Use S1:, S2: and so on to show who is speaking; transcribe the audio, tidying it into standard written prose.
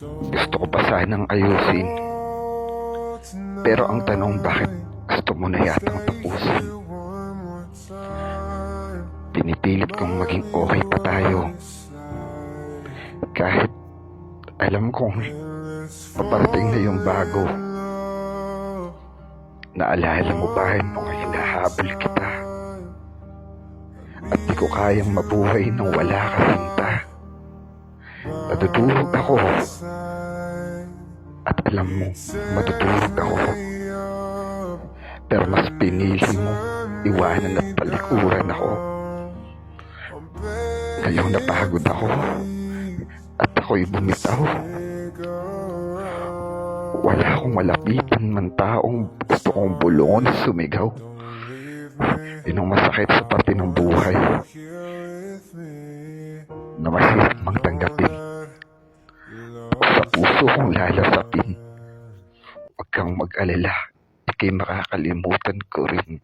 S1: Gusto ko pa sanang ayusin. Pero ang tanong, bakit gusto mo na yatang tapusin? Pinipilit kong maging okay pa tayo. Kahit alam kong paparating na yung bago. Naalala mo ba nung hinahabol kita? At di ko kayang mabuhay nung wala ka, Sinta. Natutulog ako. At alam mo, matutulog ako. Pero mas pinili mo iwanan at palikuran ako. Ngayong napagod ako at ako'y bumitaw. Wala akong malapitan man taong gusto kong bulungon at sumigaw. Yun ang masakit sa parte ng buhay na mahirap mang tanggapin. Sa puso kong lalasapin. Huwag kang mag-alala, ika'y makakalimutan ko rin.